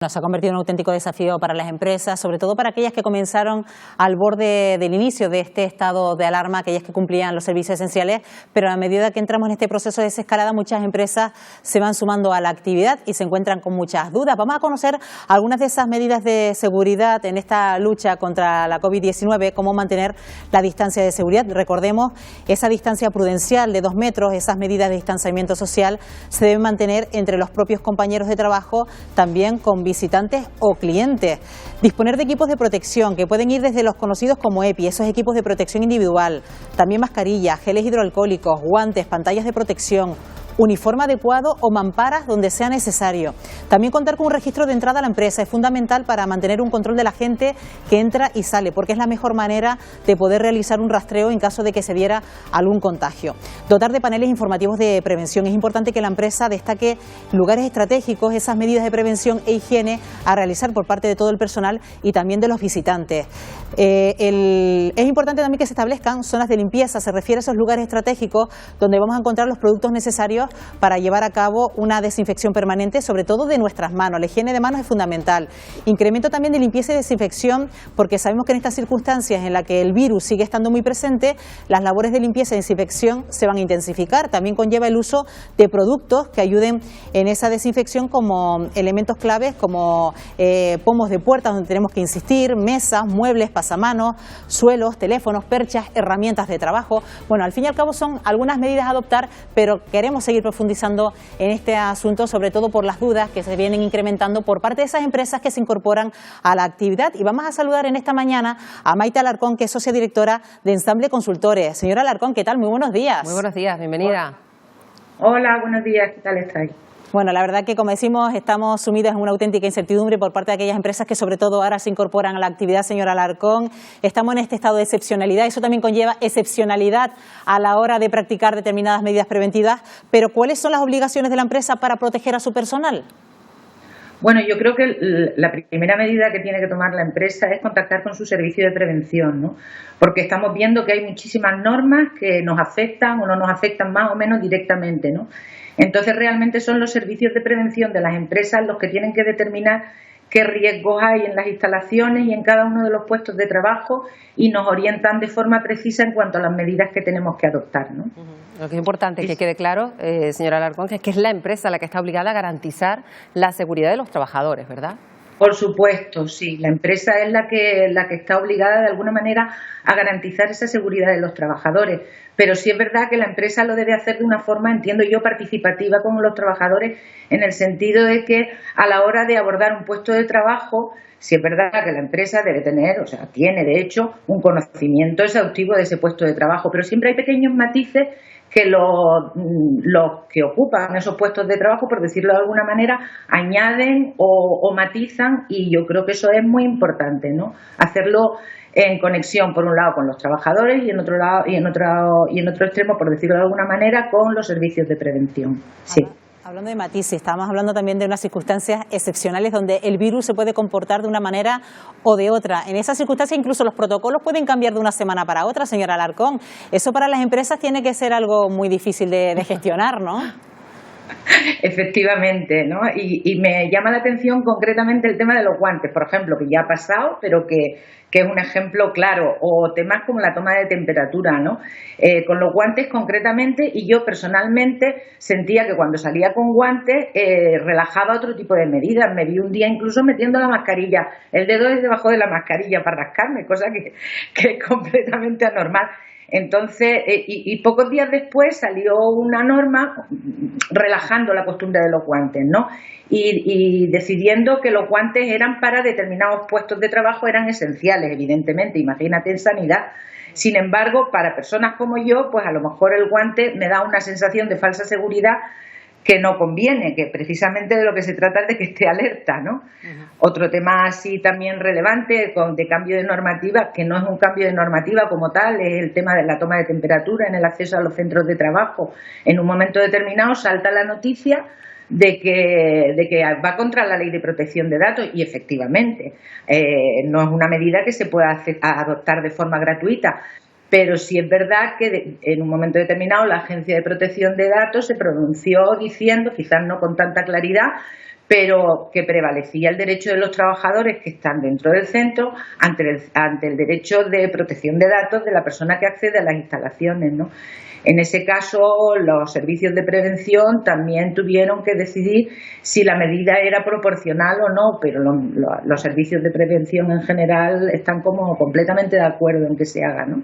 Se ha convertido en un auténtico desafío para las empresas, sobre todo para aquellas que comenzaron al borde del inicio de este estado de alarma, aquellas que cumplían los servicios esenciales, pero a medida que entramos en este proceso de desescalada, muchas empresas se van sumando a la actividad y se encuentran con muchas dudas. Vamos a conocer algunas de esas medidas de seguridad en esta lucha contra la COVID-19, cómo mantener la distancia de seguridad. Recordemos, esa distancia prudencial de 2 metros, esas medidas de distanciamiento social se deben mantener entre los propios compañeros de trabajo, también con visitantes o clientes. Disponer de equipos de protección que pueden ir desde los conocidos como EPI, esos equipos de protección individual, también mascarillas, geles hidroalcohólicos, guantes, pantallas de protección, uniforme adecuado o mamparas donde sea necesario. También contar con un registro de entrada a la empresa es fundamental para mantener un control de la gente que entra y sale, porque es la mejor manera de poder realizar un rastreo en caso de que se diera algún contagio. Dotar de paneles informativos de prevención. Es importante que la empresa destaque lugares estratégicos, esas medidas de prevención e higiene a realizar por parte de todo el personal y también de los visitantes. Es importante también que se establezcan zonas de limpieza, se refiere a esos lugares estratégicos donde vamos a encontrar los productos necesarios para llevar a cabo una desinfección permanente, sobre todo de nuestras manos. La higiene de manos es fundamental. Incremento también de limpieza y desinfección, porque sabemos que en estas circunstancias en las que el virus sigue estando muy presente, las labores de limpieza y desinfección se van a intensificar. También conlleva el uso de productos que ayuden en esa desinfección, como elementos claves como pomos de puertas donde tenemos que insistir, mesas, muebles, pasamanos, suelos, teléfonos, perchas, herramientas de trabajo. Bueno, al fin y al cabo son algunas medidas a adoptar, pero queremos seguir profundizando en este asunto, sobre todo por las dudas que se vienen incrementando por parte de esas empresas que se incorporan a la actividad. Y vamos a saludar en esta mañana a Maite Alarcón, que es socia directora de Ensamble Consultores. Señora Alarcón, ¿qué tal? Muy buenos días. Muy buenos días, bienvenida. Hola, buenos días, ¿qué tal estáis? Bueno, la verdad que, como decimos, estamos sumidos en una auténtica incertidumbre por parte de aquellas empresas que sobre todo ahora se incorporan a la actividad, señora Alarcón. Estamos en este estado de excepcionalidad, eso también conlleva excepcionalidad a la hora de practicar determinadas medidas preventivas, pero ¿cuáles son las obligaciones de la empresa para proteger a su personal? Bueno, yo creo que la primera medida que tiene que tomar la empresa es contactar con su servicio de prevención, ¿no? Porque estamos viendo que hay muchísimas normas que nos afectan o no nos afectan más o menos directamente, ¿no? Entonces realmente son los servicios de prevención de las empresas los que tienen que determinar qué riesgos hay en las instalaciones y en cada uno de los puestos de trabajo y nos orientan de forma precisa en cuanto a las medidas que tenemos que adoptar, ¿no? Lo que es importante que quede claro, señora Alarcón, es que es la empresa la que está obligada a garantizar la seguridad de los trabajadores, ¿verdad? Por supuesto, sí. La empresa es la que está obligada de alguna manera a garantizar esa seguridad de los trabajadores. Pero sí es verdad que la empresa lo debe hacer de una forma, entiendo yo, participativa con los trabajadores, en el sentido de que a la hora de abordar un puesto de trabajo, sí es verdad que la empresa debe tener, o sea, tiene de hecho un conocimiento exhaustivo de ese puesto de trabajo, pero siempre hay pequeños matices que los que ocupan esos puestos de trabajo, por decirlo de alguna manera, añaden o matizan, y yo creo que eso es muy importante, ¿no? Hacerlo en conexión, por un lado, con los trabajadores y en otro lado y en otro extremo, por decirlo de alguna manera, con los servicios de prevención. Sí. Hablando de matices, estábamos hablando también de unas circunstancias excepcionales donde el virus se puede comportar de una manera o de otra. En esas circunstancias incluso los protocolos pueden cambiar de una semana para otra, señora Alarcón. Eso para las empresas tiene que ser algo muy difícil de gestionar, ¿no? Efectivamente, ¿no? Y me llama la atención concretamente el tema de los guantes, por ejemplo, que ya ha pasado, pero que es un ejemplo claro, o temas como la toma de temperatura, ¿no? Con los guantes concretamente, y yo personalmente sentía que cuando salía con guantes relajaba otro tipo de medidas. Me vi un día incluso metiendo la mascarilla, el dedo es debajo de la mascarilla para rascarme, cosa que es completamente anormal. Entonces, y pocos días después salió una norma relajando la costumbre de los guantes, ¿no? Y decidiendo que los guantes eran para determinados puestos de trabajo, eran esenciales, evidentemente, imagínate en sanidad. Sin embargo, para personas como yo, pues a lo mejor el guante me da una sensación de falsa seguridad que no conviene, que precisamente de lo que se trata es de que esté alerta, ¿no? Otro tema así también relevante de cambio de normativa, que no es un cambio de normativa como tal, es el tema de la toma de temperatura en el acceso a los centros de trabajo. En un momento determinado salta la noticia de que va contra la Ley de Protección de Datos, y efectivamente no es una medida que se pueda adoptar de forma gratuita. Pero sí es verdad que en un momento determinado la Agencia de Protección de Datos se pronunció diciendo, quizás no con tanta claridad, pero que prevalecía el derecho de los trabajadores que están dentro del centro ante el derecho de protección de datos de la persona que accede a las instalaciones, ¿no? En ese caso, los servicios de prevención también tuvieron que decidir si la medida era proporcional o no, pero los servicios de prevención en general están como completamente de acuerdo en que se haga, ¿no?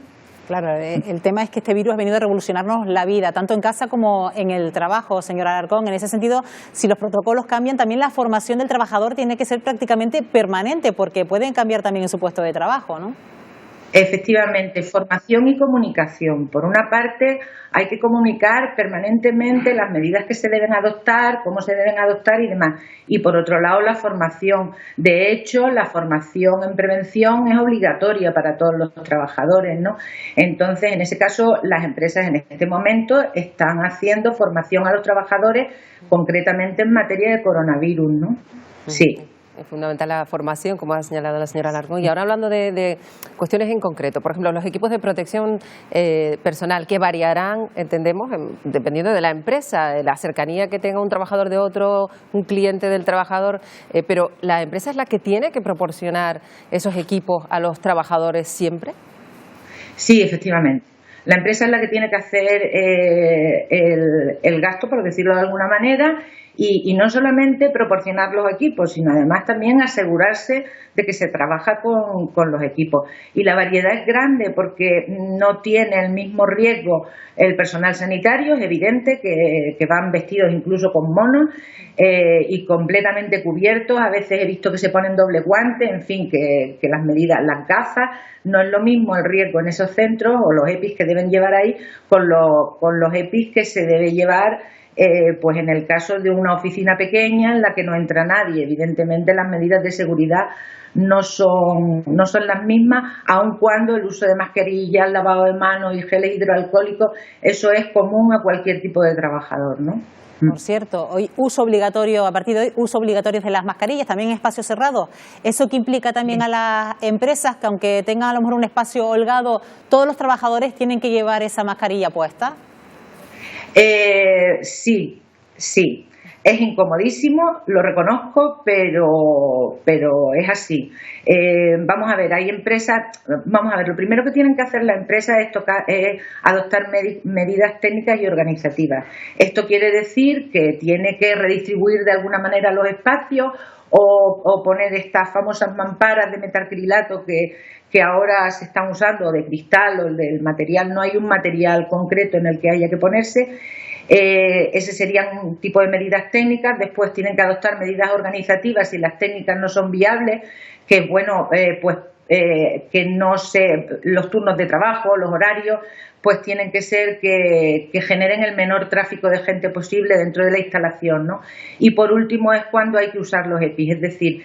Claro, el tema es que este virus ha venido a revolucionarnos la vida, tanto en casa como en el trabajo, señora Alarcón. En ese sentido, si los protocolos cambian, también la formación del trabajador tiene que ser prácticamente permanente, porque pueden cambiar también en su puesto de trabajo, ¿no? Efectivamente, formación y comunicación. Por una parte, hay que comunicar permanentemente las medidas que se deben adoptar, cómo se deben adoptar y demás. Y por otro lado, la formación. De hecho, la formación en prevención es obligatoria para todos los trabajadores, ¿no? Entonces, en ese caso, las empresas en este momento están haciendo formación a los trabajadores, concretamente en materia de coronavirus, ¿no? Sí. Es fundamental la formación, como ha señalado la señora Alarcón. Y ahora hablando de cuestiones en concreto, por ejemplo, los equipos de protección personal, que variarán, entendemos, dependiendo de la empresa, de la cercanía que tenga un trabajador de otro, un cliente del trabajador, pero ¿la empresa es la que tiene que proporcionar esos equipos a los trabajadores siempre? Sí, efectivamente. La empresa es la que tiene que hacer el gasto, por decirlo de alguna manera, y no solamente proporcionar los equipos, sino además también asegurarse de que se trabaja con los equipos. Y la variedad es grande porque no tiene el mismo riesgo el personal sanitario, es evidente que van vestidos incluso con monos y completamente cubiertos. A veces he visto que se ponen doble guante, en fin, que las medidas, las gafas, no es lo mismo el riesgo en esos centros o los EPIs que deben llevar ahí con los EPIs que se debe llevar pues en el caso de una oficina pequeña en la que no entra nadie. Evidentemente las medidas de seguridad no son las mismas, aun cuando el uso de mascarillas, lavado de manos y geles hidroalcohólicos, eso es común a cualquier tipo de trabajador, ¿no? Por cierto, hoy uso obligatorio, a partir de hoy, uso obligatorio de las mascarillas, también en espacios cerrados. ¿Eso que implica también a las empresas que aunque tengan a lo mejor un espacio holgado, todos los trabajadores tienen que llevar esa mascarilla puesta? Sí. Es incomodísimo, lo reconozco, pero es así. Vamos a ver, lo primero que tienen que hacer las empresas es adoptar medidas técnicas y organizativas. Esto quiere decir que tiene que redistribuir de alguna manera los espacios o poner estas famosas mamparas de metacrilato que ahora se están usando, de cristal o del material. No hay un material concreto en el que haya que ponerse. Ese serían un tipo de medidas técnicas. Después tienen que adoptar medidas organizativas si las técnicas no son viables, que los turnos de trabajo, los horarios, pues tienen que ser que generen el menor tráfico de gente posible dentro de la instalación, ¿no? Y por último es cuando hay que usar los EPIs, es decir,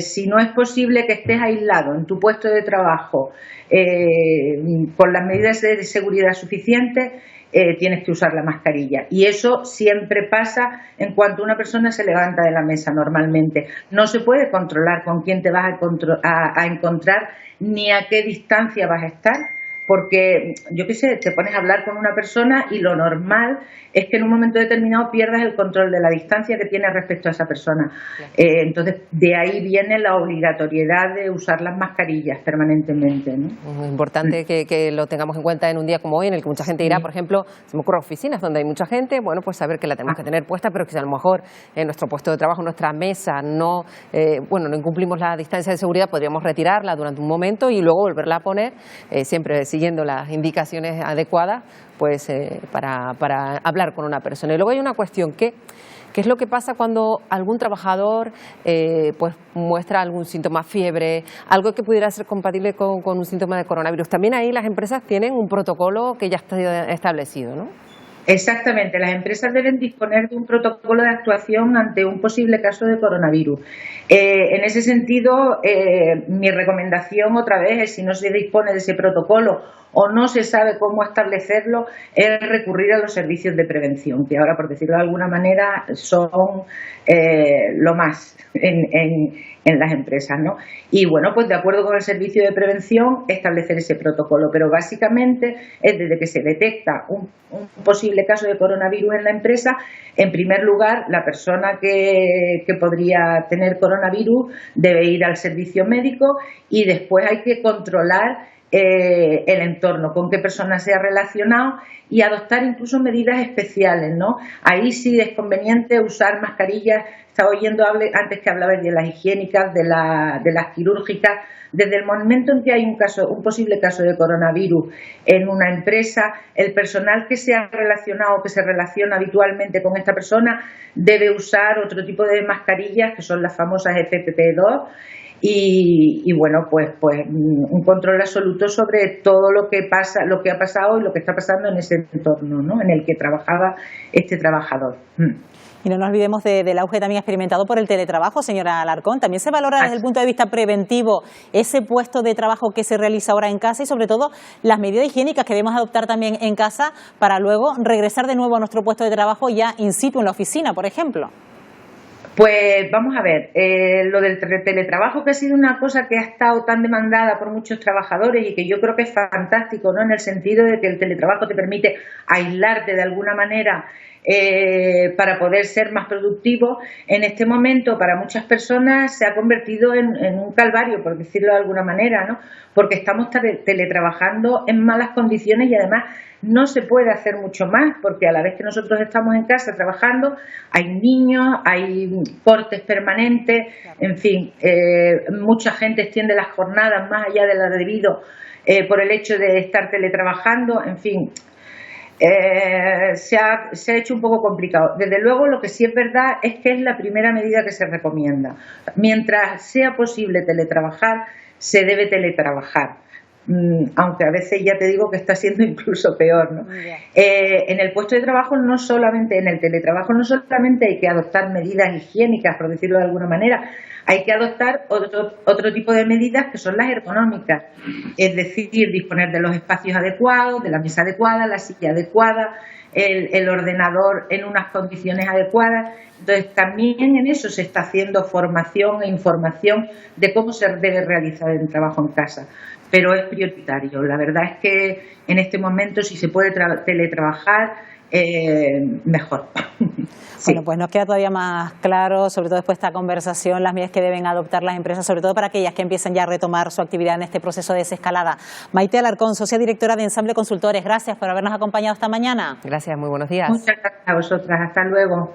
si no es posible que estés aislado en tu puesto de trabajo con las medidas de seguridad suficientes, tienes que usar la mascarilla. Y eso siempre pasa en cuanto una persona se levanta de la mesa normalmente. No se puede controlar con quién te vas a encontrar ni a qué distancia vas a estar, porque, yo qué sé, te pones a hablar con una persona y lo normal es que en un momento determinado pierdas el control de la distancia que tienes respecto a esa persona. Entonces, de ahí viene la obligatoriedad de usar las mascarillas permanentemente, ¿no? Es importante que lo tengamos en cuenta en un día como hoy, en el que mucha gente irá, por ejemplo, se me ocurre oficinas donde hay mucha gente, bueno, pues saber que la tenemos que tener puesta, pero que si a lo mejor en nuestro puesto de trabajo, en nuestra mesa, no incumplimos la distancia de seguridad, podríamos retirarla durante un momento y luego volverla a poner, siempre siguiendo las indicaciones adecuadas, pues para hablar con una persona. Y luego hay una cuestión, ¿qué es lo que pasa cuando algún trabajador pues muestra algún síntoma, fiebre, algo que pudiera ser compatible con un síntoma de coronavirus? También ahí las empresas tienen un protocolo que ya está establecido, ¿no? Exactamente, las empresas deben disponer de un protocolo de actuación ante un posible caso de coronavirus. En ese sentido, mi recomendación otra vez es, si no se dispone de ese protocolo o no se sabe cómo establecerlo, es recurrir a los servicios de prevención, que ahora, por decirlo de alguna manera, son lo más en las empresas, ¿no? Y bueno, pues de acuerdo con el servicio de prevención, establecer ese protocolo, pero básicamente es desde que se detecta un posible posible caso de coronavirus en la empresa, en primer lugar, la persona que podría tener coronavirus debe ir al servicio médico y después hay que controlar el entorno, con qué persona se ha relacionado y adoptar incluso medidas especiales, ¿no? Ahí sí es conveniente usar mascarillas. Estaba oyendo antes que hablabais de las higiénicas, de las quirúrgicas. Desde el momento en que hay un posible caso de coronavirus en una empresa, el personal que se ha relacionado, que se relaciona habitualmente con esta persona, debe usar otro tipo de mascarillas, que son las famosas FFP2, y bueno, pues un control absoluto sobre todo lo que pasa, lo que ha pasado y lo que está pasando en ese entorno, ¿no?, en el que trabajaba este trabajador. Y no nos olvidemos del auge también experimentado por el teletrabajo, señora Alarcón. También se valora desde el punto de vista preventivo ese puesto de trabajo que se realiza ahora en casa y sobre todo las medidas higiénicas que debemos adoptar también en casa para luego regresar de nuevo a nuestro puesto de trabajo ya in situ en la oficina, por ejemplo. Pues vamos a ver, lo del teletrabajo, que ha sido una cosa que ha estado tan demandada por muchos trabajadores y que yo creo que es fantástico, ¿no?, en el sentido de que el teletrabajo te permite aislarte de alguna manera para poder ser más productivo. En este momento para muchas personas se ha convertido en un calvario, por decirlo de alguna manera, ¿no?, porque estamos teletrabajando en malas condiciones y además no se puede hacer mucho más, porque a la vez que nosotros estamos en casa trabajando, hay niños, hay cortes permanentes, en fin, mucha gente extiende las jornadas más allá de lo debido por el hecho de estar teletrabajando, en fin. Se ha hecho un poco complicado. Desde luego, lo que sí es verdad es que es la primera medida que se recomienda. Mientras sea posible teletrabajar, se debe teletrabajar. Aunque a veces ya te digo que está siendo incluso peor, ¿no? En el puesto de trabajo no solamente, en el teletrabajo no solamente hay que adoptar medidas higiénicas, por decirlo de alguna manera, hay que adoptar otro tipo de medidas que son las ergonómicas, es decir, disponer de los espacios adecuados, de la mesa adecuada, la silla adecuada, el ordenador en unas condiciones adecuadas. Entonces también en eso se está haciendo formación e información de cómo se debe realizar el trabajo en casa, pero es prioritario. La verdad es que en este momento, si se puede teletrabajar, mejor. Sí. Bueno, pues nos queda todavía más claro, sobre todo después de esta conversación, las medidas que deben adoptar las empresas, sobre todo para aquellas que empiecen ya a retomar su actividad en este proceso de desescalada. Maite Alarcón, socia directora de Ensamble Consultores, gracias por habernos acompañado esta mañana. Gracias, muy buenos días. Muchas gracias a vosotras, hasta luego.